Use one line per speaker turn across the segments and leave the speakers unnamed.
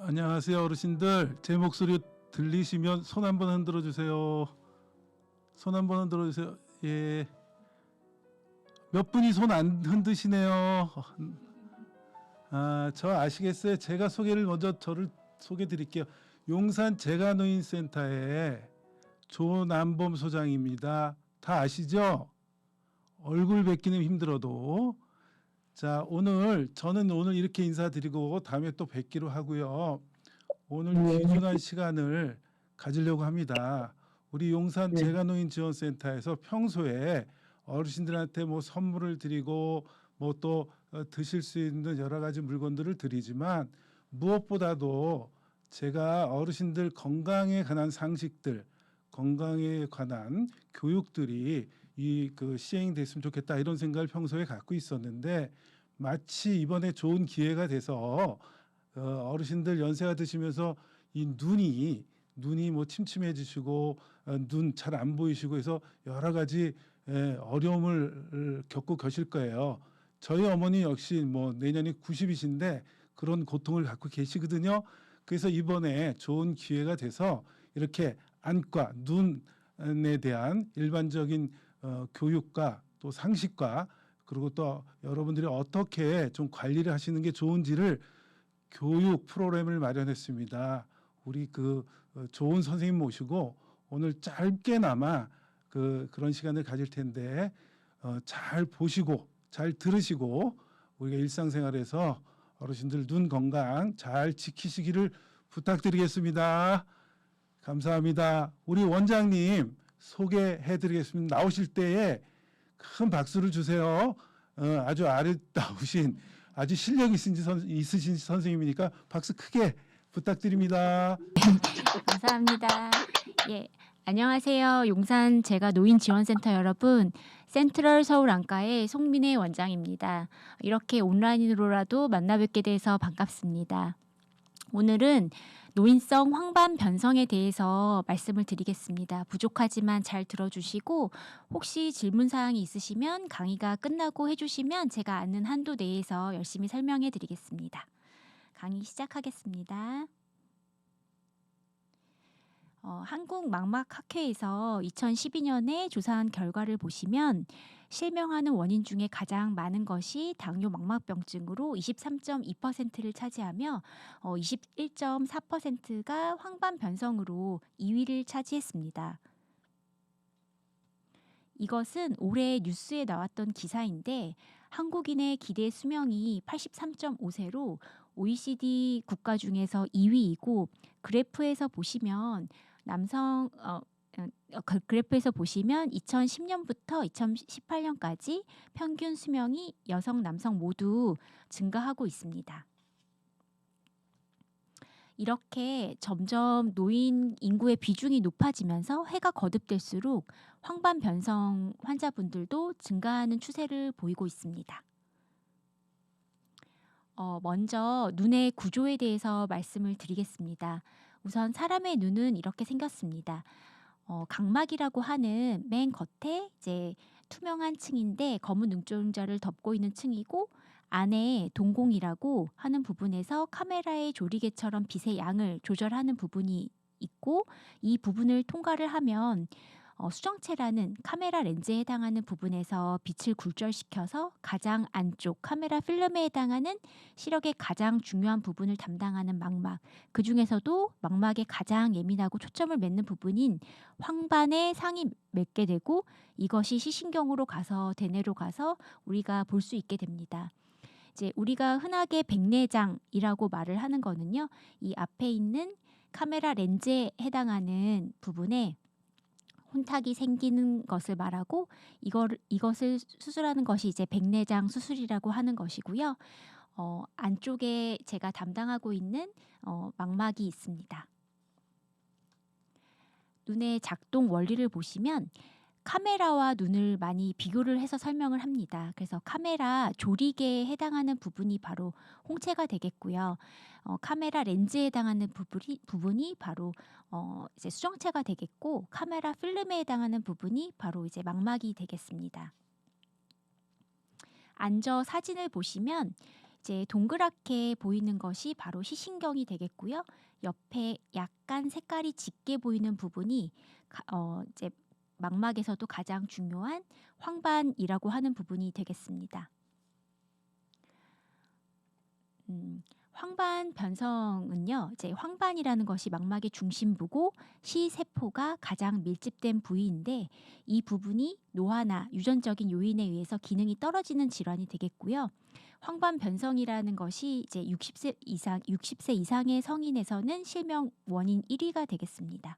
안녕하세요 어르신들. 제 목소리 들리시면 손 한번 흔들어 주세요. 손 한번 흔들어 주세요. 예. 몇 분이 손 안 흔드시네요. 저 아시겠어요? 제가 소개를 먼저 저를 소개 드릴게요. 용산 재가노인센터의 조남범 소장입니다. 다 아시죠? 얼굴 뵙기는 힘들어도. 자, 저는 오늘 이렇게 인사드리고 다음에 또 뵙기로 하고요. 오늘
네.
귀중한 시간을 가지려고 합니다. 우리 용산
네.
재가노인 지원센터에서 평소에 어르신들한테 뭐 선물을 드리고 뭐 또 드실 수 있는 여러 가지 물건들을 드리지만 무엇보다도 제가 어르신들 건강에 관한 상식들, 건강에 관한 교육들이 시행됐으면 좋겠다 이런 생각을 평소에 갖고 있었는데 마치 이번에 좋은 기회가 돼서 어르신들 연세가 드시면서 이 눈이 뭐 침침해지시고 눈 잘 안 보이시고 해서 여러 가지 어려움을 겪고 계실 거예요. 저희 어머니 역시 뭐 내년이 90이신데 그런 고통을 갖고 계시거든요. 그래서 이번에 좋은 기회가 돼서 이렇게 안과 눈에 대한 일반적인 교육과 또 상식과 그리고 또 여러분들이 어떻게 좀 관리를 하시는 게 좋은지를 교육 프로그램을 마련했습니다. 우리 좋은 선생님 모시고 오늘 짧게나마 그런 시간을 가질 텐데 잘 보시고 잘 들으시고 우리가 일상생활에서 어르신들 눈 건강 잘 지키시기를 부탁드리겠습니다. 감사합니다. 우리 원장님 소개해드리겠습니다. 나오실 때에 큰 박수를 주세요. 아주 아름다우신 아주 실력 있으신 선생님이니까 박수 크게 부탁드립니다.
감사합니다. 예, 안녕하세요. 용산 재가노인지원센터 여러분, 센트럴 서울 안과의 송민혜 원장입니다. 이렇게 온라인으로라도 만나 뵙게 돼서 반갑습니다. 오늘은 노인성 황반 변성에 대해서 말씀을 드리겠습니다. 부족하지만 잘 들어주시고 혹시 질문사항이 있으시면 강의가 끝나고 해주시면 제가 아는 한도 내에서 열심히 설명해 드리겠습니다. 강의 시작하겠습니다. 한국망막학회에서 2012년에 조사한 결과를 보시면 실명하는 원인 중에 가장 많은 것이 당뇨 망막병증으로 23.2%를 차지하며 21.4%가 황반 변성으로 2위를 차지했습니다. 이것은 올해 뉴스에 나왔던 기사인데 한국인의 기대 수명이 83.5세로 OECD 국가 중에서 2위이고 그래프에서 보시면 그래프에서 보시면 2010년부터 2018년까지 평균 수명이 여성, 남성 모두 증가하고 있습니다. 이렇게 점점 노인 인구의 비중이 높아지면서 해가 거듭될수록 황반 변성 환자분들도 증가하는 추세를 보이고 있습니다. 먼저 눈의 구조에 대해서 말씀을 드리겠습니다. 우선 사람의 눈은 이렇게 생겼습니다. 각막이라고 하는 맨 겉에 이제 투명한 층인데 검은 눈동자를 덮고 있는 층이고 안에 동공이라고 하는 부분에서 카메라의 조리개처럼 빛의 양을 조절하는 부분이 있고 이 부분을 통과를 하면 수정체라는 카메라 렌즈에 해당하는 부분에서 빛을 굴절시켜서 가장 안쪽 카메라 필름에 해당하는 시력의 가장 중요한 부분을 담당하는 망막, 그 중에서도 망막에 가장 예민하고 초점을 맺는 부분인 황반에 상이 맺게 되고 이것이 시신경으로 가서 대뇌로 가서 우리가 볼 수 있게 됩니다. 이제 우리가 흔하게 백내장이라고 말을 하는 거는요, 이 앞에 있는 카메라 렌즈에 해당하는 부분에 혼탁이 생기는 것을 말하고 이것을 수술하는 것이 이제 백내장 수술이라고 하는 것이고요. 안쪽에 제가 담당하고 있는 망막이 있습니다. 눈의 작동 원리를 보시면 카메라와 눈을 많이 비교를 해서 설명을 합니다. 그래서 카메라 조리개에 해당하는 부분이 바로 홍채가 되겠고요. 카메라 렌즈에 해당하는 부분이 바로 이제 수정체가 되겠고, 카메라 필름에 해당하는 부분이 바로 이제 망막이 되겠습니다. 앉아 사진을 보시면 이제 동그랗게 보이는 것이 바로 시신경이 되겠고요. 옆에 약간 색깔이 짙게 보이는 부분이 이제 망막에서도 가장 중요한 황반이라고 하는 부분이 되겠습니다. 황반 변성은요, 이제 황반이라는 것이 망막의 중심부고 시세포가 가장 밀집된 부위인데 이 부분이 노화나 유전적인 요인에 의해서 기능이 떨어지는 질환이 되겠고요. 황반 변성이라는 것이 이제 60세 이상의 성인에서는 실명 원인 1위가 되겠습니다.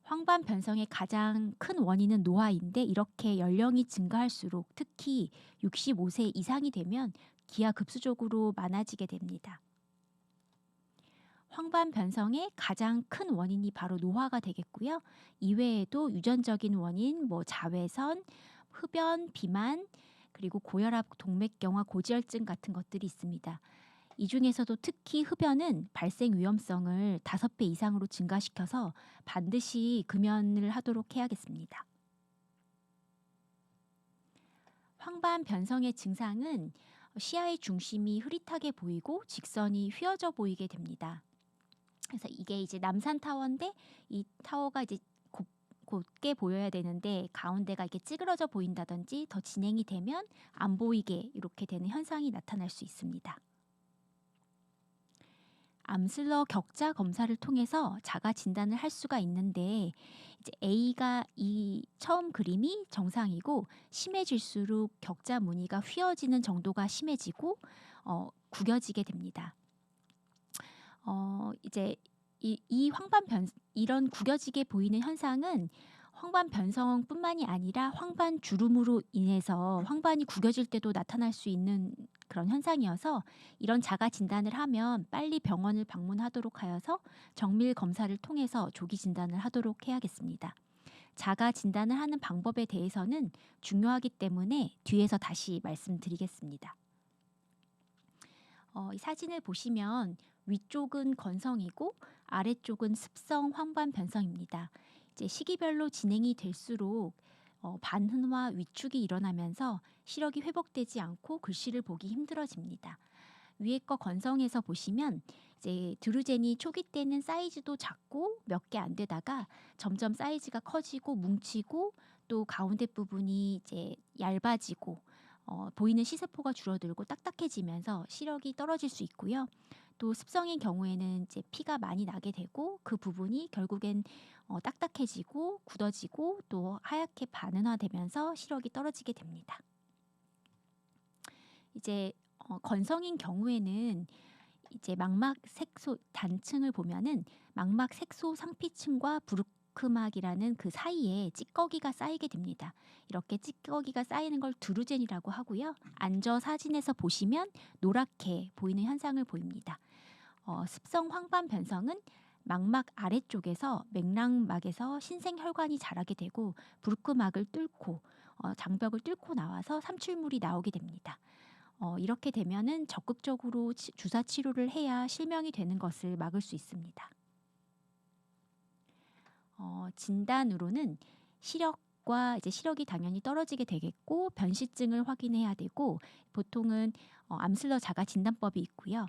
황반 변성의 가장 큰 원인은 노화인데 이렇게 연령이 증가할수록 특히 65세 이상이 되면 기하급수적으로 많아지게 됩니다. 황반 변성의 가장 큰 원인이 바로 노화가 되겠고요. 이외에도 유전적인 원인, 자외선, 흡연, 비만, 그리고 고혈압, 동맥경화, 고지혈증 같은 것들이 있습니다. 이 중에서도 특히 흡연은 발생 위험성을 5배 이상으로 증가시켜서 반드시 금연을 하도록 해야겠습니다. 황반 변성의 증상은 시야의 중심이 흐릿하게 보이고 직선이 휘어져 보이게 됩니다. 그래서 이게 이제 남산 타워인데 이 타워가 이제 곧게 보여야 되는데 가운데가 이렇게 찌그러져 보인다든지 더 진행이 되면 안 보이게 이렇게 되는 현상이 나타날 수 있습니다. 암슬러 격자 검사를 통해서 자가 진단을 할 수가 있는데 이제 A가 이 처음 그림이 정상이고 심해질수록 격자 무늬가 휘어지는 정도가 심해지고 구겨지게 됩니다. 이제 이 이런 구겨지게 보이는 현상은 황반 변성뿐만이 아니라 황반 주름으로 인해서 황반이 구겨질 때도 나타날 수 있는 그런 현상이어서 이런 자가 진단을 하면 빨리 병원을 방문하도록 하여서 정밀 검사를 통해서 조기 진단을 하도록 해야겠습니다. 자가 진단을 하는 방법에 대해서는 중요하기 때문에 뒤에서 다시 말씀드리겠습니다. 이 사진을 보시면 위쪽은 건성이고 아래쪽은 습성 황반 변성입니다. 이제 시기별로 진행이 될수록 반흔화 위축이 일어나면서 시력이 회복되지 않고 글씨를 보기 힘들어집니다. 위에 거 건성에서 보시면 이제 드루젠이 초기 때는 사이즈도 작고 몇 개 안 되다가 점점 사이즈가 커지고 뭉치고 또 가운데 부분이 이제 얇아지고 보이는 시세포가 줄어들고 딱딱해지면서 시력이 떨어질 수 있고요. 또 습성인 경우에는 이제 피가 많이 나게 되고 그 부분이 결국엔 딱딱해지고 굳어지고 또 하얗게 반은화되면서 시력이 떨어지게 됩니다. 이제 건성인 경우에는 이제 망막 색소 단층을 보면은 망막 색소 상피층과 브루크막이라는 그 사이에 찌꺼기가 쌓이게 됩니다. 이렇게 찌꺼기가 쌓이는 걸 드루젠이라고 하고요. 안저 사진에서 보시면 노랗게 보이는 현상을 보입니다. 습성 황반 변성은 망막 아래쪽에서 맥락막에서 신생혈관이 자라게 되고 브루크막을 뚫고 장벽을 뚫고 나와서 삼출물이 나오게 됩니다. 이렇게 되면은 적극적으로 주사 치료를 해야 실명이 되는 것을 막을 수 있습니다. 진단으로는 시력과 이제 시력이 당연히 떨어지게 되겠고 변시증을 확인해야 되고 보통은 암슬러 자가 진단법이 있고요.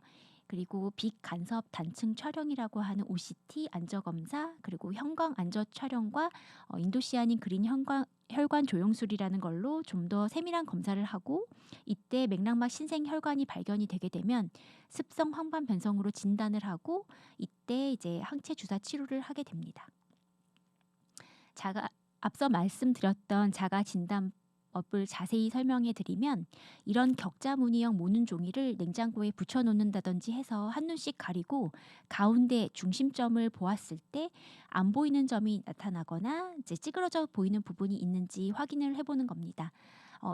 그리고 빛간섭 단층 촬영이라고 하는 OCT 안저 검사 그리고 형광 안저 촬영과 인도시아닌 그린 혈관 조영술이라는 걸로 좀 더 세밀한 검사를 하고 이때 맥락막 신생 혈관이 발견이 되게 되면 습성 황반 변성으로 진단을 하고 이때 이제 항체 주사 치료를 하게 됩니다. 앞서 말씀드렸던 자가 진단법을 자세히 설명해 드리면 이런 격자 무늬형 모눈 종이를 냉장고에 붙여 놓는다든지 해서 한눈씩 가리고 가운데 중심점을 보았을 때 안 보이는 점이 나타나거나 이제 찌그러져 보이는 부분이 있는지 확인을 해보는 겁니다.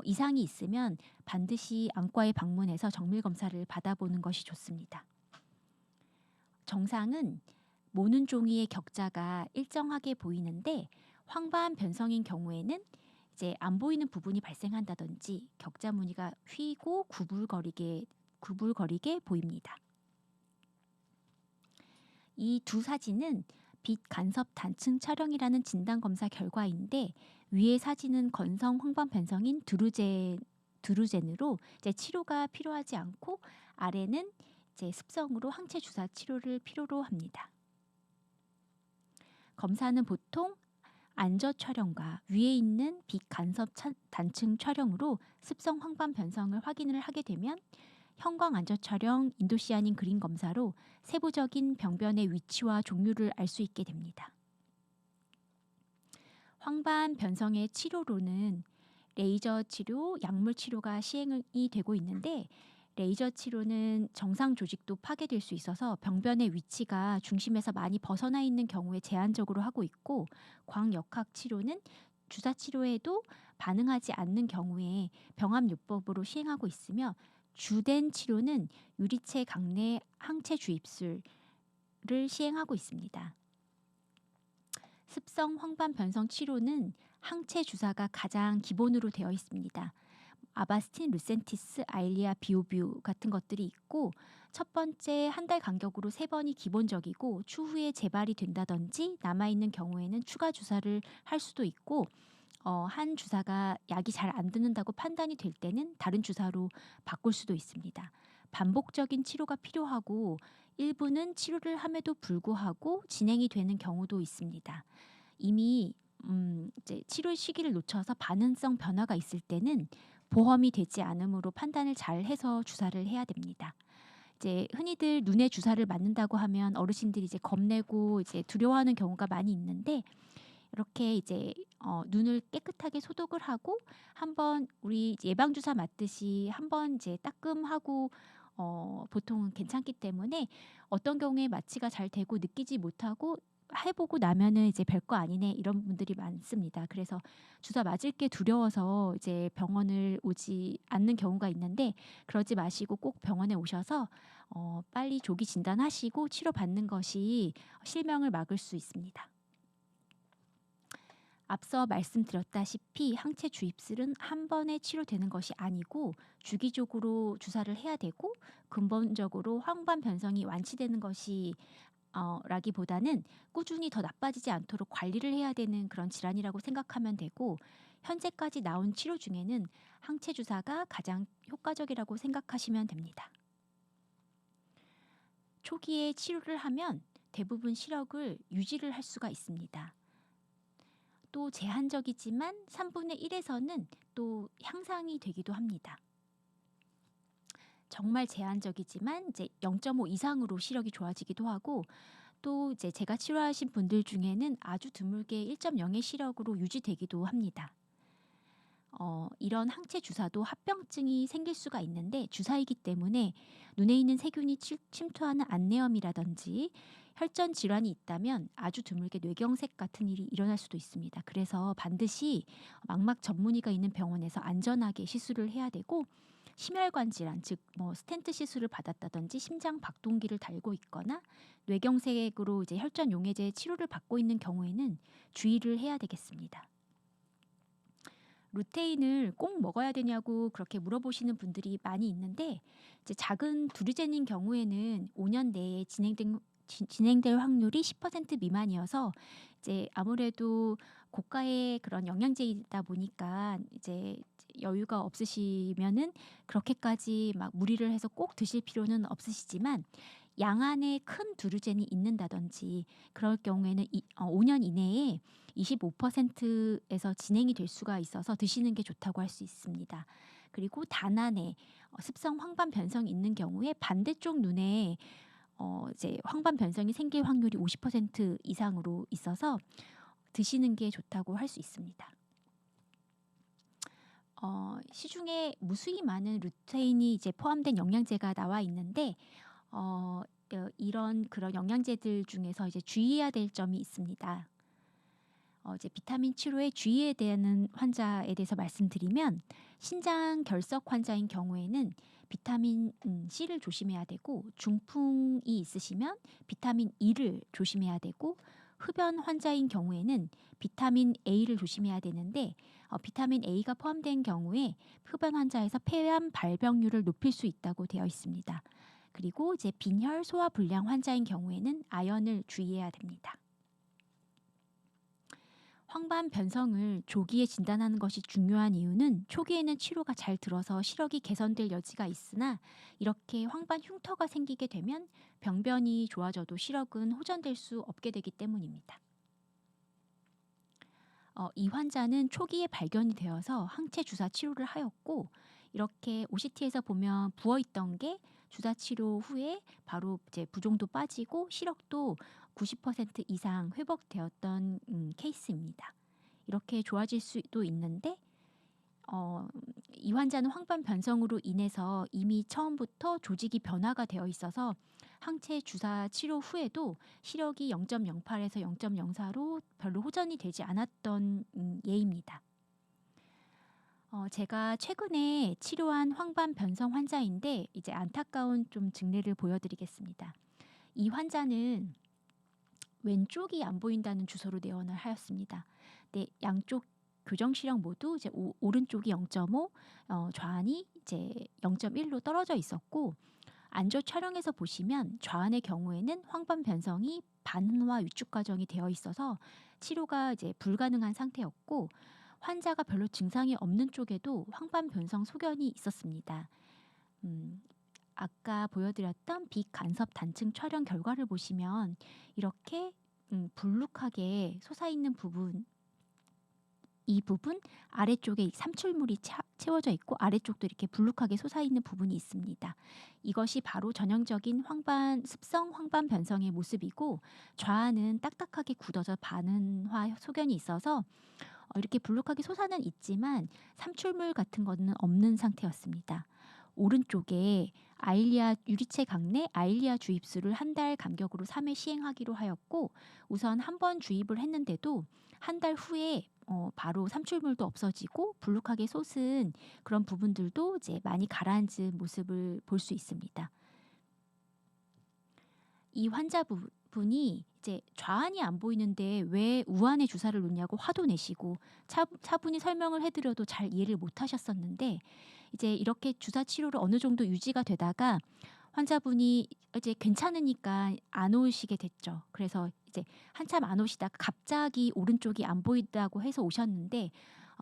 이상이 있으면 반드시 안과에 방문해서 정밀 검사를 받아보는 것이 좋습니다. 정상은 모눈 종이의 격자가 일정하게 보이는데 황반 변성인 경우에는 이제 안 보이는 부분이 발생한다든지 격자 무늬가 휘고 구불거리게 보입니다. 이 두 사진은 빛 간섭 단층 촬영이라는 진단 검사 결과인데 위의 사진은 건성 황반 변성인 두루젠으로 이제 치료가 필요하지 않고 아래는 이제 습성으로 항체 주사 치료를 필요로 합니다. 검사는 보통 안저 촬영과 위에 있는 비간섭 단층 촬영으로 습성 황반 변성을 확인을 하게 되면 형광 안저 촬영, 인도시아닌 그린 검사로 세부적인 병변의 위치와 종류를 알 수 있게 됩니다. 황반 변성의 치료로는 레이저 치료, 약물 치료가 시행이 되고 있는데 레이저 치료는 정상 조직도 파괴될 수 있어서 병변의 위치가 중심에서 많이 벗어나 있는 경우에 제한적으로 하고 있고 광역학 치료는 주사 치료에도 반응하지 않는 경우에 병합요법으로 시행하고 있으며 주된 치료는 유리체 강내 항체 주입술을 시행하고 있습니다. 습성 황반 변성 치료는 항체 주사가 가장 기본으로 되어 있습니다. 아바스틴, 루센티스, 아일리아, 비오뷰 같은 것들이 있고 첫 번째 한 달 간격으로 3번이 기본적이고 추후에 재발이 된다든지 남아있는 경우에는 추가 주사를 할 수도 있고 한 주사가 약이 잘 안 듣는다고 판단이 될 때는 다른 주사로 바꿀 수도 있습니다. 반복적인 치료가 필요하고 일부는 치료를 함에도 불구하고 진행이 되는 경우도 있습니다. 이미 이제 치료 시기를 놓쳐서 반응성 변화가 있을 때는 보험이 되지 않으므로 판단을 잘 해서 주사를 해야 됩니다. 이제 흔히들 눈에 주사를 맞는다고 하면 어르신들이 이제 겁내고 이제 두려워하는 경우가 많이 있는데 이렇게 이제 눈을 깨끗하게 소독을 하고 한번 우리 예방 주사 맞듯이 한번 이제 따끔하고 보통은 괜찮기 때문에 어떤 경우에 마취가 잘 되고 느끼지 못하고 해보고 나면은 이제 별거 아니네 이런 분들이 많습니다. 그래서 주사 맞을 게 두려워서 이제 병원을 오지 않는 경우가 있는데 그러지 마시고 꼭 병원에 오셔서 빨리 조기 진단하시고 치료받는 것이 실명을 막을 수 있습니다. 앞서 말씀드렸다시피 항체 주입술은 한 번에 치료되는 것이 아니고 주기적으로 주사를 해야 되고 근본적으로 황반 변성이 완치되는 것이 라기보다는 꾸준히 더 나빠지지 않도록 관리를 해야 되는 그런 질환이라고 생각하면 되고 현재까지 나온 치료 중에는 항체 주사가 가장 효과적이라고 생각하시면 됩니다. 초기에 치료를 하면 대부분 시력을 유지를 할 수가 있습니다. 또 제한적이지만 3분의 1에서는 또 향상이 되기도 합니다. 정말 제한적이지만 이제 0.5 이상으로 시력이 좋아지기도 하고 또 이제 제가 치료하신 분들 중에는 아주 드물게 1.0의 시력으로 유지되기도 합니다. 이런 항체 주사도 합병증이 생길 수가 있는데 주사이기 때문에 눈에 있는 세균이 침투하는 안내염이라든지 혈전 질환이 있다면 아주 드물게 뇌경색 같은 일이 일어날 수도 있습니다. 그래서 반드시 망막 전문의가 있는 병원에서 안전하게 시술을 해야 되고 심혈관 질환, 즉 스텐트 시술을 받았다든지 심장 박동기를 달고 있거나 뇌경색으로 이제 혈전 용해제 치료를 받고 있는 경우에는 주의를 해야 되겠습니다. 루테인을 꼭 먹어야 되냐고 그렇게 물어보시는 분들이 많이 있는데 이제 작은 두루젠인 경우에는 5년 내에 진행될 확률이 10% 미만이어서 이제 아무래도 고가의 그런 영양제이다 보니까 이제 여유가 없으시면은 그렇게까지 막 무리를 해서 꼭 드실 필요는 없으시지만 양 안에 큰 두루젠이 있는다든지 그럴 경우에는 5년 이내에 25%에서 진행이 될 수가 있어서 드시는 게 좋다고 할 수 있습니다. 그리고 단안에 습성 황반 변성이 있는 경우에 반대쪽 눈에 이제 황반 변성이 생길 확률이 50% 이상으로 있어서 드시는 게 좋다고 할 수 있습니다. 시중에 무수히 많은 루테인이 이제 포함된 영양제가 나와 있는데 이런 그런 영양제들 중에서 이제 주의해야 될 점이 있습니다. 이제 비타민 치료에 주의해야 되는 환자에 대해서 말씀드리면 신장 결석 환자인 경우에는 비타민 C를 조심해야 되고 중풍이 있으시면 비타민 E를 조심해야 되고 흡연 환자인 경우에는 비타민 A를 조심해야 되는데 비타민 A가 포함된 경우에 흡연 환자에서 폐암 발병률을 높일 수 있다고 되어 있습니다. 그리고 이제 빈혈 소화 불량 환자인 경우에는 아연을 주의해야 됩니다. 황반 변성을 조기에 진단하는 것이 중요한 이유는 초기에는 치료가 잘 들어서 시력이 개선될 여지가 있으나 이렇게 황반 흉터가 생기게 되면 병변이 좋아져도 시력은 호전될 수 없게 되기 때문입니다. 이 환자는 초기에 발견이 되어서 항체 주사 치료를 하였고 이렇게 OCT에서 보면 부어있던 게 주사 치료 후에 바로 이제 부종도 빠지고 시력도 90% 이상 회복되었던 케이스입니다. 이렇게 좋아질 수도 있는데 어, 이 환자는 황반 변성으로 인해서 이미 처음부터 조직이 변화가 되어 있어서 항체 주사 치료 후에도 시력이 0.08에서 0.04로 별로 호전이 되지 않았던 예입니다. 제가 최근에 치료한 황반 변성 환자인데 이제 안타까운 좀 증례를 보여드리겠습니다. 이 환자는 왼쪽이 안 보인다는 주소로 내원을 하였습니다. 네, 양쪽 교정 시력 모두 이제 오른쪽이 0.5, 좌안이 이제 0.1로 떨어져 있었고 안조 촬영에서 보시면 좌안의 경우에는 황반 변성이 반흔화 위축 과정이 되어 있어서 치료가 이제 불가능한 상태였고 환자가 별로 증상이 없는 쪽에도 황반 변성 소견이 있었습니다. 아까 보여드렸던 비간섭 단층 촬영 결과를 보시면 이렇게 불룩하게 솟아있는 부분, 이 부분 아래쪽에 삼출물이 채워져 있고 아래쪽도 이렇게 불룩하게 솟아있는 부분이 있습니다. 이것이 바로 전형적인 습성 황반 변성의 모습이고 좌안은 딱딱하게 굳어져 반은화 소견이 있어서 이렇게 불룩하게 솟아는 있지만 삼출물 같은 거는 없는 상태였습니다. 오른쪽에 아일리아 유리체 강내 아일리아 주입술을 한 달 간격으로 3회 시행하기로 하였고 우선 한 번 주입을 했는데도 한 달 후에 바로 삼출물도 없어지고 불룩하게 솟은 그런 부분들도 이제 많이 가라앉은 모습을 볼 수 있습니다. 이 환자분이 이제 좌안이 안 보이는데 왜 우안에 주사를 놓냐고 화도 내시고 차분히 설명을 해드려도 잘 이해를 못 하셨었는데 이제 이렇게 주사 치료를 어느 정도 유지가 되다가 환자분이 이제 괜찮으니까 안 오시게 됐죠. 그래서 이제 한참 안 오시다가 갑자기 오른쪽이 안 보인다고 해서 오셨는데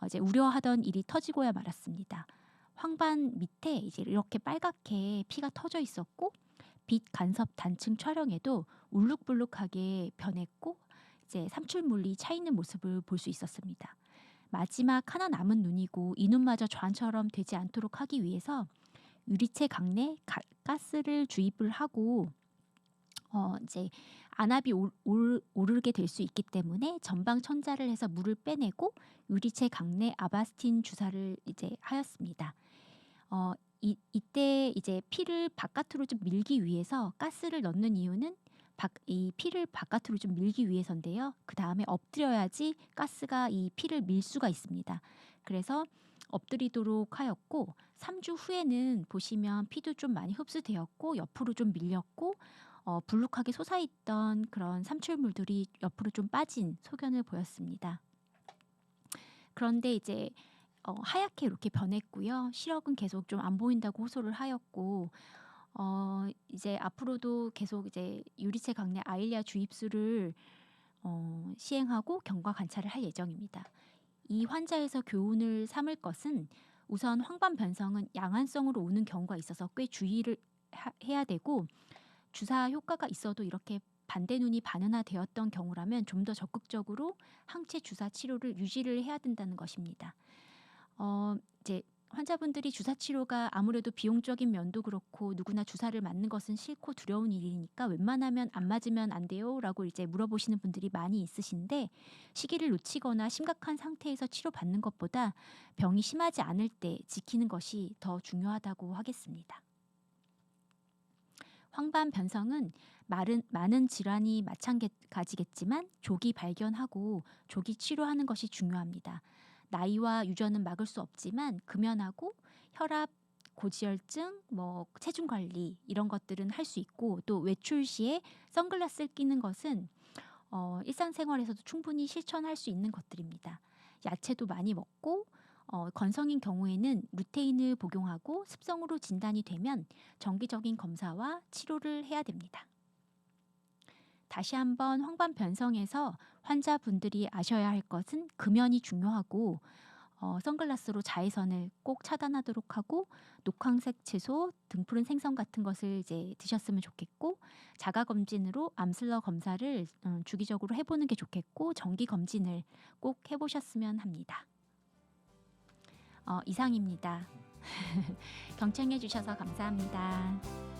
이제 우려하던 일이 터지고야 말았습니다. 황반 밑에 이제 이렇게 빨갛게 피가 터져 있었고 빛 간섭 단층 촬영에도 울룩불룩하게 변했고 이제 삼출물이 차 있는 모습을 볼 수 있었습니다. 마지막 하나 남은 눈이고 이 눈마저 좌안처럼 되지 않도록 하기 위해서 유리체 강내 가스를 주입을 하고 이제 안압이 오르게 될 수 있기 때문에 전방 천자를 해서 물을 빼내고 유리체 강내 아바스틴 주사를 이제 하였습니다. 이때 이제 피를 바깥으로 좀 밀기 위해서 가스를 넣는 이유는 이 피를 바깥으로 좀 밀기 위해서인데요. 그 다음에 엎드려야지 가스가 이 피를 밀 수가 있습니다. 그래서 엎드리도록 하였고 3주 후에는 보시면 피도 좀 많이 흡수되었고 옆으로 좀 밀렸고 불룩하게 솟아있던 그런 삼출물들이 옆으로 좀 빠진 소견을 보였습니다. 그런데 이제 하얗게 이렇게 변했고요. 시력은 계속 좀 안 보인다고 호소를 하였고 이제 앞으로도 계속 이제 유리체 강내 아일리아 주입술을 시행하고 경과 관찰을 할 예정입니다. 이 환자에서 교훈을 삼을 것은 우선 황반 변성은 양한성으로 오는 경우가 있어서 꽤 주의를 해야 되고 주사 효과가 있어도 이렇게 반대 눈이 반은화되었던 경우라면 좀 더 적극적으로 항체 주사 치료를 유지를 해야 된다는 것입니다. 이제 환자분들이 주사 치료가 아무래도 비용적인 면도 그렇고 누구나 주사를 맞는 것은 싫고 두려운 일이니까 웬만하면 안 맞으면 안 돼요라고 이제 물어보시는 분들이 많이 있으신데 시기를 놓치거나 심각한 상태에서 치료받는 것보다 병이 심하지 않을 때 지키는 것이 더 중요하다고 하겠습니다. 황반 변성은 많은 질환이 마찬가지겠지만 조기 발견하고 조기 치료하는 것이 중요합니다. 나이와 유전은 막을 수 없지만 금연하고 혈압, 고지혈증, 체중 관리 이런 것들은 할 수 있고 또 외출 시에 선글라스를 끼는 것은 일상생활에서도 충분히 실천할 수 있는 것들입니다. 야채도 많이 먹고 건성인 경우에는 루테인을 복용하고 습성으로 진단이 되면 정기적인 검사와 치료를 해야 됩니다. 다시 한번 황반 변성에서 환자분들이 아셔야 할 것은 금연이 중요하고 선글라스로 자외선을 꼭 차단하도록 하고 녹황색 채소, 등푸른 생선 같은 것을 이제 드셨으면 좋겠고 자가 검진으로 암슬러 검사를 주기적으로 해보는 게 좋겠고 정기 검진을 꼭 해보셨으면 합니다. 이상입니다. 경청해 주셔서 감사합니다.